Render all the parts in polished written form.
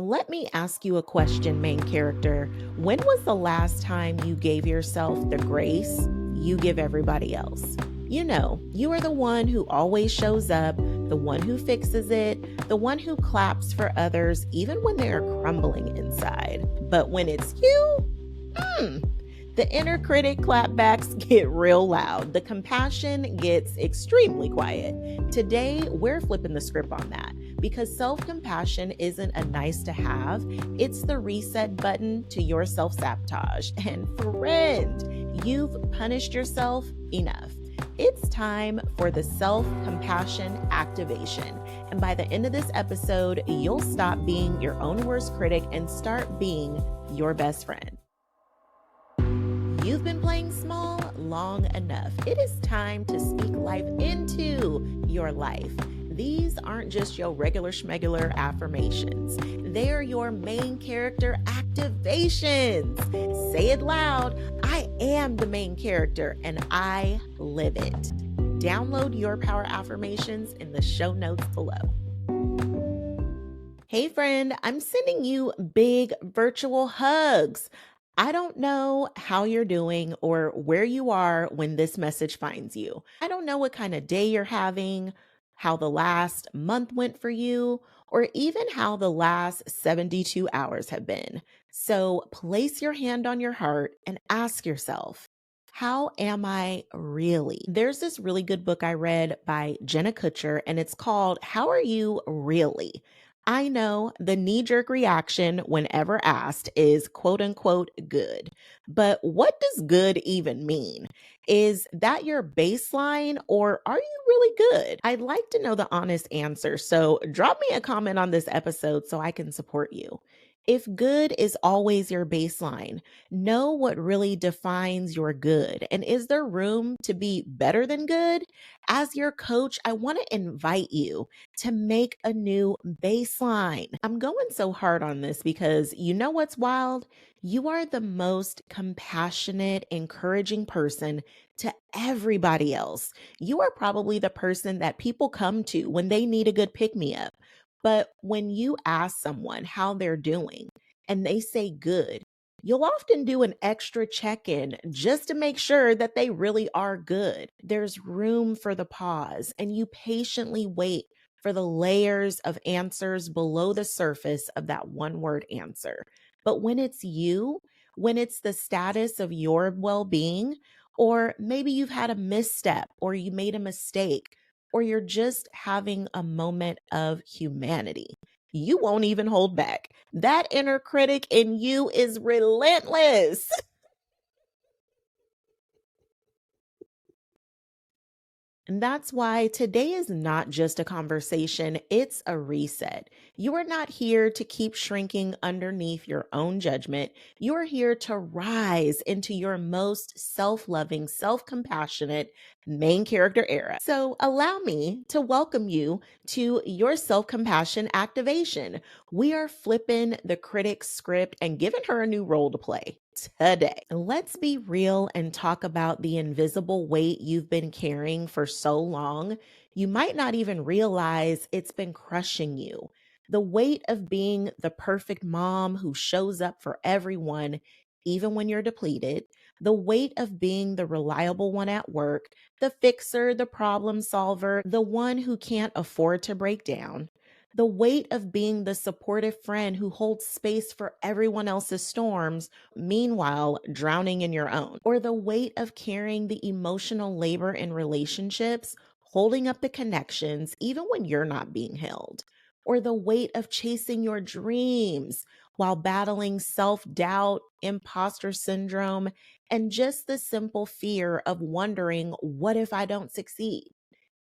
Let me ask you a question, main character. When was the last time you gave yourself the grace you give everybody else? You know, you are the one who always shows up, the one who fixes it, the one who claps for others, even when they are crumbling inside. But when it's you, the inner critic clapbacks get real loud. The compassion gets extremely quiet. Today, we're flipping the script on that because self-compassion isn't a nice to have. It's the reset button to your self-sabotage. And friend, you've punished yourself enough. It's time for the self-compassion activation. And by the end of this episode, you'll stop being your own worst critic and start being your best friend. You've been playing small long enough. It is time to speak life into your life. These aren't just your regular schmegular affirmations. They're your main character activations. Say it loud. I am the main character and I live it. Download your power affirmations in the show notes below. Hey friend, I'm sending you big virtual hugs. I don't know how you're doing or where you are when this message finds you. I don't know what kind of day you're having, how the last month went for you, or even how the last 72 hours have been. So place your hand on your heart and ask yourself, how am I really? There's this really good book I read by Jenna Kutcher, and it's called How Are You Really? I know the knee-jerk reaction whenever asked is quote unquote good. But what does good even mean? Is that your baseline or are you really good? I'd like to know the honest answer. So drop me a comment on this episode so I can support you. If good is always your baseline, know what really defines your good. And is there room to be better than good? As your coach, I want to invite you to make a new baseline. I'm going so hard on this because you know what's wild? You are the most compassionate, encouraging person to everybody else. You are probably the person that people come to when they need a good pick-me-up. But when you ask someone how they're doing and they say good, you'll often do an extra check-in just to make sure that they really are good. There's room for the pause, and you patiently wait for the layers of answers below the surface of that one-word answer. But when it's you, when it's the status of your well-being, or maybe you've had a misstep, or you made a mistake, or you're just having a moment of humanity, you won't even hold back. That inner critic in you is relentless. And that's why today is not just a conversation, it's a reset. You are not here to keep shrinking underneath your own judgment. You are here to rise into your most self-loving, self-compassionate main character era. So allow me to welcome you to your self-compassion activation. We are flipping the critic's script and giving her a new role to play today. Let's be real and talk about the invisible weight you've been carrying for so long. You might not even realize it's been crushing you. The weight of being the perfect mom who shows up for everyone, even when you're depleted. The weight of being the reliable one at work, the fixer, the problem solver, the one who can't afford to break down. The weight of being the supportive friend who holds space for everyone else's storms, meanwhile drowning in your own. Or the weight of carrying the emotional labor in relationships, holding up the connections even when you're not being held. Or the weight of chasing your dreams while battling self-doubt, imposter syndrome, and just the simple fear of wondering, what if I don't succeed?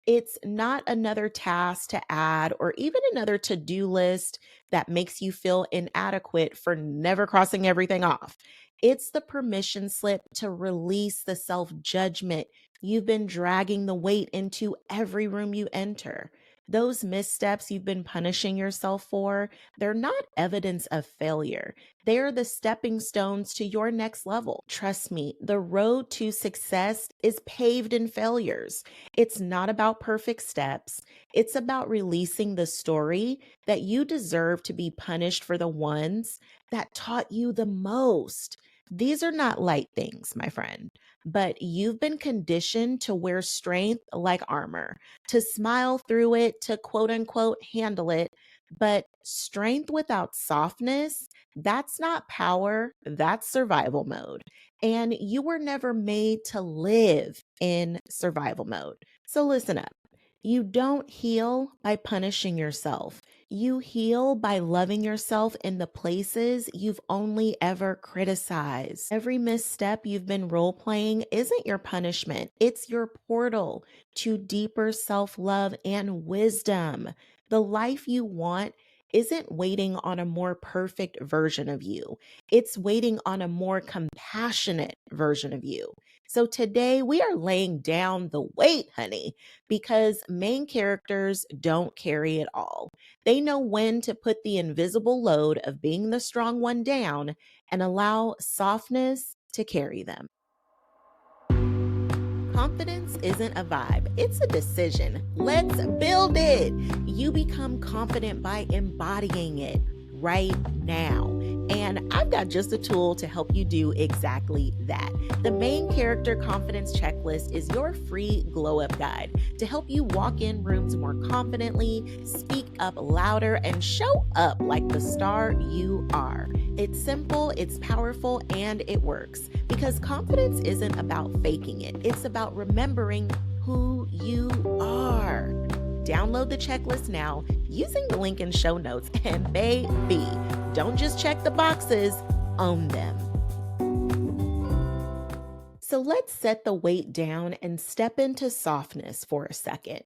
It's not another task to add or even another to-do list that makes you feel inadequate for never crossing everything off. It's the permission slip to release the self-judgment you've been dragging the weight into every room you enter. Those missteps you've been punishing yourself for, they're not evidence of failure. They're the stepping stones to your next level. Trust me, the road to success is paved in failures. It's not about perfect steps. It's about releasing the story that you deserve to be punished for the ones that taught you the most. These are not light things, my friend, but you've been conditioned to wear strength like armor, to smile through it, to quote unquote handle it. But strength without softness, that's not power, that's survival mode. And you were never made to live in survival mode. So listen up. You don't heal by punishing yourself. You heal by loving yourself in the places you've only ever criticized. Every misstep you've been role playing isn't your punishment, it's your portal to deeper self love and wisdom. The life you want isn't waiting on a more perfect version of you, it's waiting on a more compassionate version of you. So today we are laying down the weight, honey, because main characters don't carry it all. They know when to put the invisible load of being the strong one down and allow softness to carry them. Confidence isn't a vibe, it's a decision. Let's build it. You become confident by embodying it right now. And I've got just a tool to help you do exactly that. The main character confidence checklist is your free glow up guide to help you walk in rooms more confidently, speak up louder, and show up like the star you are. It's simple, it's powerful, and it works because confidence isn't about faking it, it's about remembering who you are. Download the checklist now using the link in show notes, and baby, don't just check the boxes, own them. So let's set the weight down and step into softness for a second.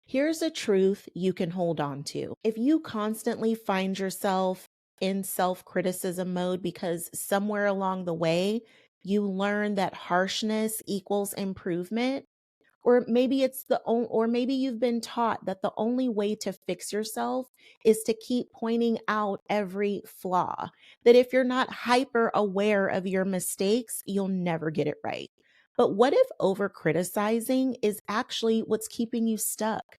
Here's a truth you can hold on to. If you constantly find yourself in self criticism mode because somewhere along the way you learn that harshness equals improvement, or maybe you've been taught that the only way to fix yourself is to keep pointing out every flaw, that if you're not hyper aware of your mistakes, you'll never get it right. But what if over criticizing is actually what's keeping you stuck?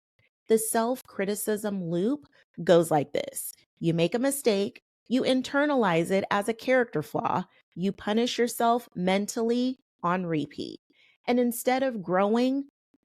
The self criticism loop goes like this: you make a mistake, you internalize it as a character flaw, you punish yourself mentally on repeat. And instead of growing,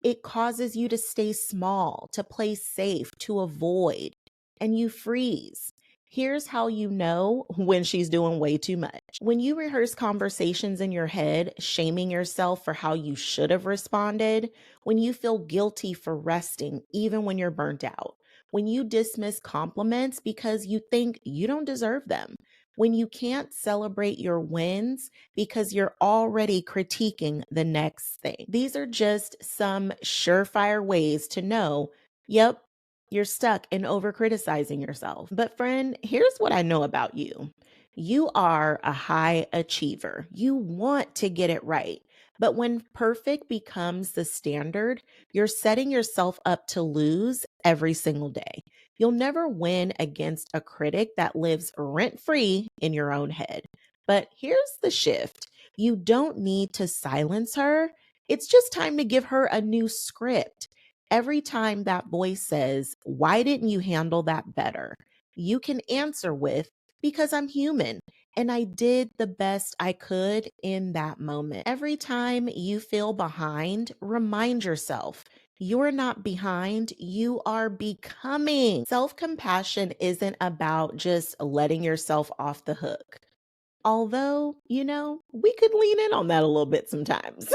it causes you to stay small, to play safe, to avoid, and you freeze. Here's how you know when she's doing way too much. When you rehearse conversations in your head, shaming yourself for how you should have responded, when you feel guilty for resting, even when you're burnt out, when you dismiss compliments because you think you don't deserve them, when you can't celebrate your wins because you're already critiquing the next thing. These are just some surefire ways to know, yep, you're stuck in over criticizing yourself. But, friend, here's what I know about you: you are a high achiever, you want to get it right. But when perfect becomes the standard, you're setting yourself up to lose every single day. You'll never win against a critic that lives rent free in your own head. But here's the shift: you don't need to silence her. It's just time to give her a new script. Every time that voice says, "Why didn't you handle that better?" you can answer with, "Because I'm human and I did the best I could in that moment." Every time you feel behind, remind yourself, you're not behind, you are becoming. Self compassion isn't about just letting yourself off the hook. Although, we could lean in on that a little bit sometimes.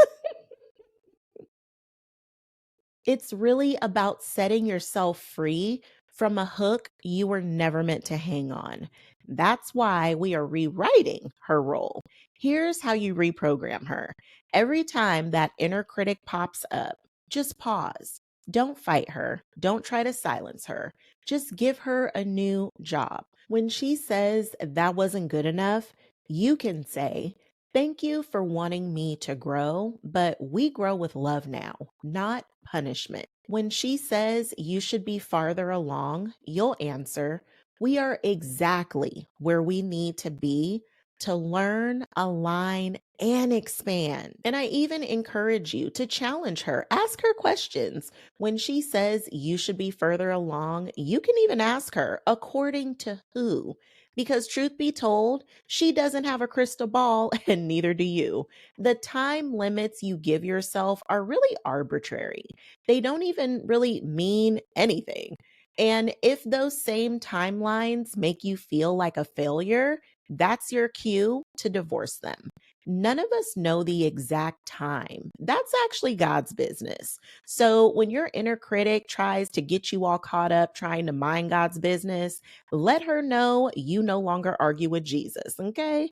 It's really about setting yourself free from a hook you were never meant to hang on. That's why we are rewriting her role. Here's how you reprogram her. Every time that inner critic pops up, just pause. Don't fight her. Don't try to silence her. Just give her a new job. When she says that wasn't good enough, you can say, "Thank you for wanting me to grow, but we grow with love now, not punishment. When she says you should be farther along, you'll answer, we are exactly where we need to be to learn, align, and expand. And I even encourage you to challenge her. Ask her questions. When she says you should be further along, you can even ask her, according to who? Because truth be told, she doesn't have a crystal ball and neither do you. The time limits you give yourself are really arbitrary. They don't even really mean anything. And if those same timelines make you feel like a failure, that's your cue to divorce them. None of us know the exact time. That's actually God's business. So when your inner critic tries to get you all caught up trying to mind God's business, let her know you no longer argue with Jesus, okay?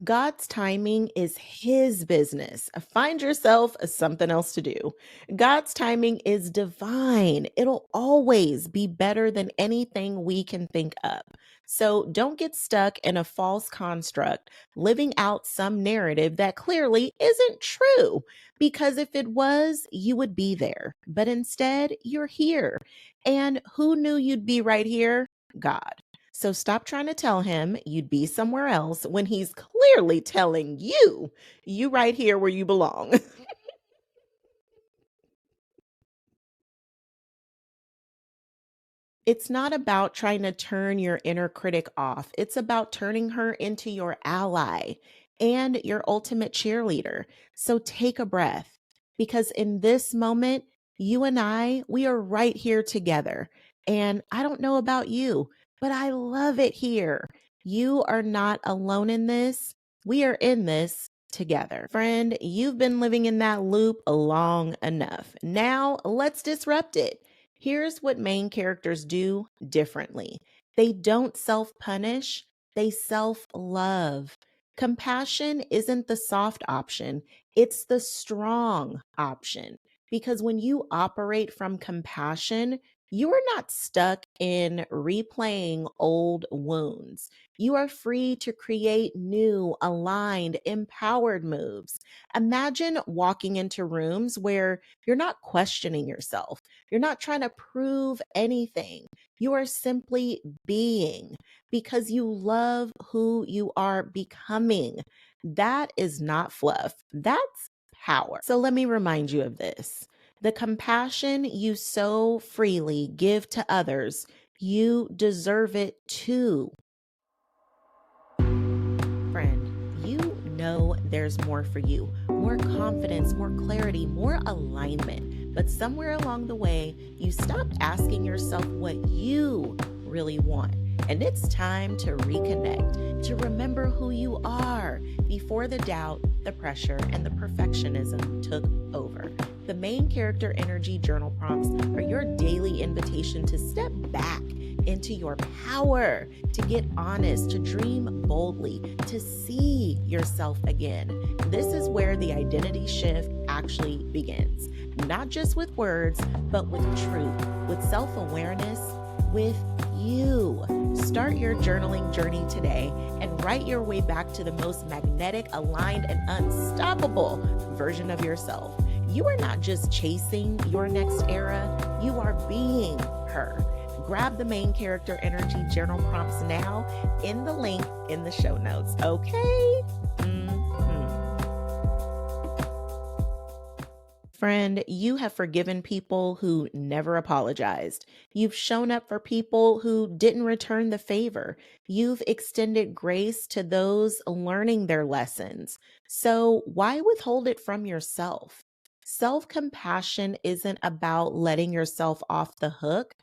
God's timing is his business. Find yourself something else to do. God's timing is divine. It'll always be better than anything we can think up. So don't get stuck in a false construct, living out some narrative that clearly isn't true. Because if it was, you would be there. But instead, you're here. And who knew you'd be right here? God. So stop trying to tell him you'd be somewhere else when he's clearly telling you right here where you belong. It's not about trying to turn your inner critic off. It's about turning her into your ally and your ultimate cheerleader. So take a breath because in this moment, you and we are right here together. And I don't know about you, but I love it here. You are not alone in this. We are in this together. Friend, you've been living in that loop long enough. Now let's disrupt it. Here's what main characters do differently. They don't self punish, they self love. Compassion isn't the soft option, it's the strong option. Because when you operate from compassion, you are not stuck in replaying old wounds. You are free to create new, aligned, empowered moves. Imagine walking into rooms where you're not questioning yourself. You're not trying to prove anything. You are simply being because you love who you are becoming. That is not fluff. That's power. So let me remind you of this. The compassion you so freely give to others, you deserve it too. Friend, you know there's more for you, more confidence, more clarity, more alignment. But somewhere along the way, you stopped asking yourself what you really want. And it's time to reconnect, to remember who you are before the doubt, the pressure, and the perfectionism took over. The main character energy journal prompts are your daily invitation to step back into your power, to get honest, to dream boldly, to see yourself again. This is where the identity shift actually begins. Not just with words, but with truth, with self-awareness, with you. Start your journaling journey today and write your way back to the most magnetic, aligned, and unstoppable version of yourself. You are not just chasing your next era, you are being her. Grab the main character energy journal prompts now in the link in the show notes, okay? Friend, you have forgiven people who never apologized. You've shown up for people who didn't return the favor. You've extended grace to those learning their lessons. So why withhold it from yourself? Self-compassion isn't about letting yourself off the hook.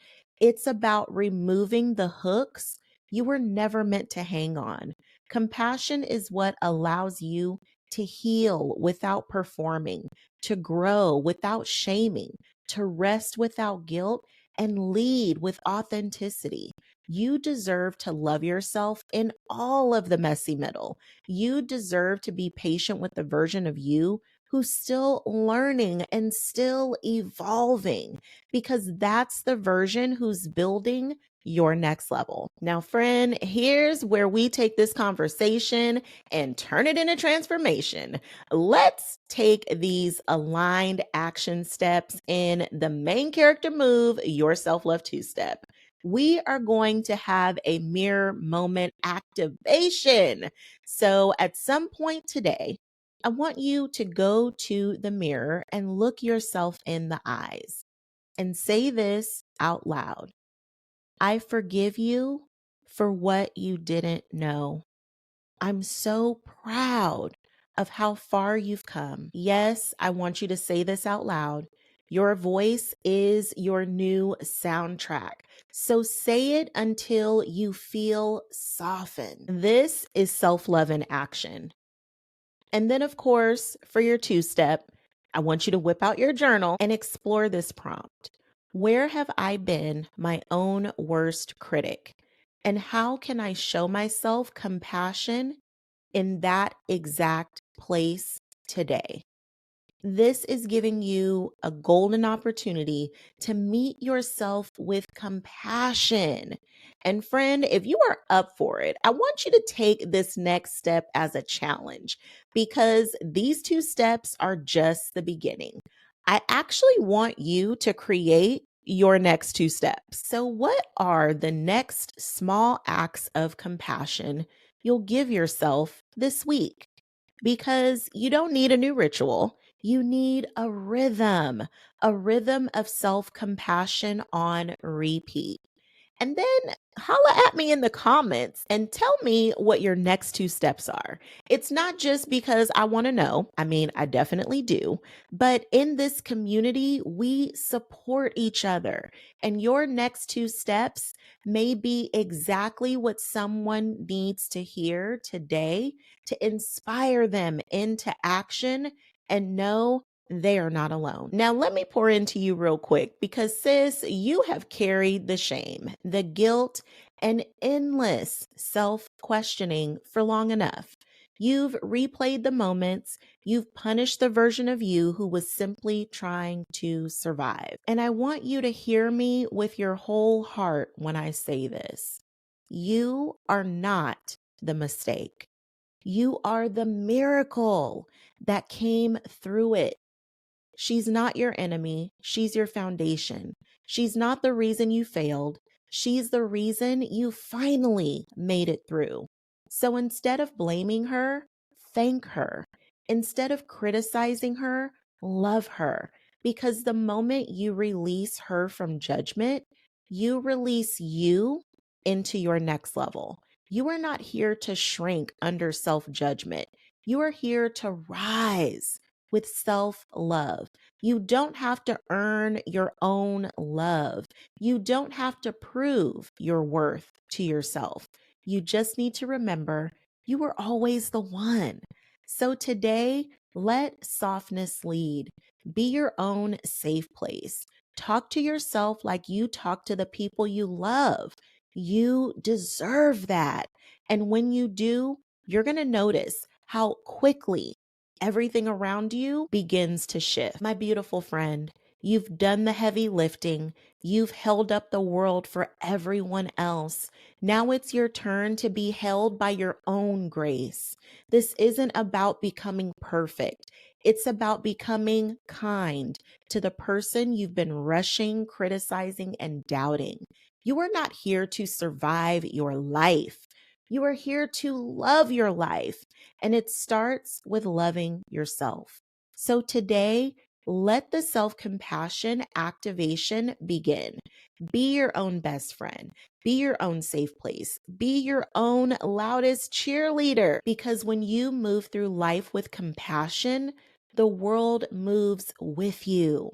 It's about removing the hooks you were never meant to hang on. Compassion is what allows you to heal without performing, to grow without shaming, to rest without guilt, and lead with authenticity. You deserve to love yourself in all of the messy middle. You deserve to be patient with the version of you who's still learning and still evolving, because that's the version who's building your next level. Now, friend, here's where we take this conversation and turn it into transformation. Let's take these aligned action steps in the main character move, your self love two step. We are going to have a mirror moment activation. So, at some point today, I want you to go to the mirror and look yourself in the eyes and say this out loud. I forgive you for what you didn't know. I'm so proud of how far you've come. Yes, I want you to say this out loud. Your voice is your new soundtrack. So say it until you feel softened. This is self-love in action. And then, of course, for your two step, I want you to whip out your journal and explore this prompt. Where have I been my own worst critic? And how can I show myself compassion in that exact place today? This is giving you a golden opportunity to meet yourself with compassion. And friend, if you are up for it, I want you to take this next step as a challenge because these two steps are just the beginning. I actually want you to create your next two steps. So, what are the next small acts of compassion you'll give yourself this week? Because you don't need a new ritual. You need a rhythm of self compassion on repeat. And then holla at me in the comments and tell me what your next two steps are. It's not just because I want to know. I mean, I definitely do. But in this community, we support each other. And your next two steps may be exactly what someone needs to hear today to inspire them into action and know they are not alone. Now, let me pour into you real quick because, sis, you have carried the shame, the guilt, and endless self questioning for long enough. You've replayed the moments, you've punished the version of you who was simply trying to survive. And I want you to hear me with your whole heart when I say this. You are not the mistake. You are the miracle that came through it. She's not your enemy. She's your foundation. She's not the reason you failed. She's the reason you finally made it through. So instead of blaming her, thank her. Instead of criticizing her, love her. Because the moment you release her from judgment, you release you into your next level. You are not here to shrink under self-judgment. You are here to rise with self-love. You don't have to earn your own love. You don't have to prove your worth to yourself. You just need to remember you were always the one. So today, let softness lead. Be your own safe place. Talk to yourself like you talk to the people you love. You deserve that. And when you do, you're going to notice how quickly everything around you begins to shift. My beautiful friend, you've done the heavy lifting. You've held up the world for everyone else. Now it's your turn to be held by your own grace. This isn't about becoming perfect. It's about becoming kind to the person you've been rushing, criticizing, and doubting. You are not here to survive your life. You are here to love your life. And it starts with loving yourself. So today, let the self-compassion activation begin. Be your own best friend. Be your own safe place. Be your own loudest cheerleader. Because when you move through life with compassion, the world moves with you.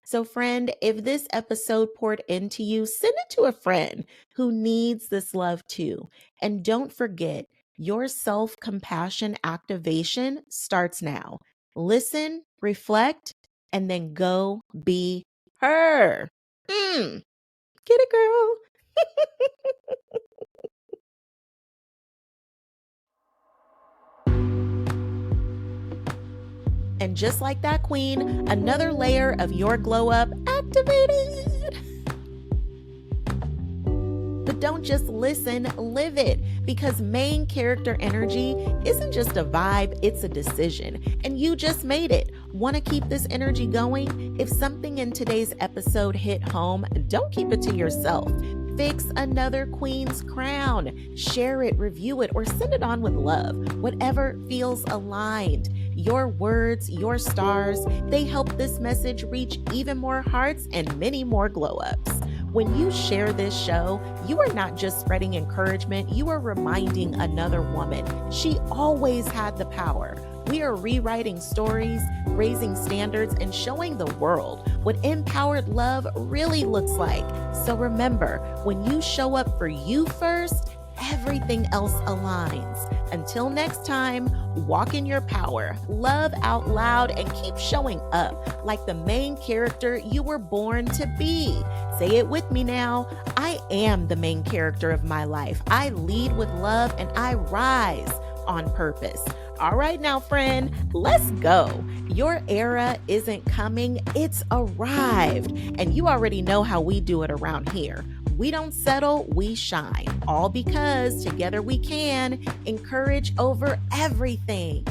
So friend, if this episode poured into you, send it to a friend who needs this love too. And don't forget, your self-compassion activation starts now. Listen, reflect, and then go be her. Get it, girl. And just like that, queen, another layer of your glow up activated. don't just listen, live it. Because main character energy isn't just a vibe, it's a decision. And you just made it. Want to keep this energy going? If something in today's episode hit home, don't keep it to yourself. Fix another queen's crown. Share it, review it, or send it on with love. Whatever feels aligned. Your words, your stars, they help this message reach even more hearts and many more glow-ups. When you share this show, you are not just spreading encouragement, you are reminding another woman she always had the power. We are rewriting stories, raising standards, and showing the world what empowered love really looks like. So remember, when you show up for you first, everything else aligns. Until next time, walk in your power, love out loud, and keep showing up like the main character you were born to be. Say it with me now. I am the main character of my life. I lead with love and I rise on purpose. All right now, friend, let's go. Your era isn't coming, it's arrived. And you already know how we do it around here. We don't settle, we shine. All because together we can encourage over everything.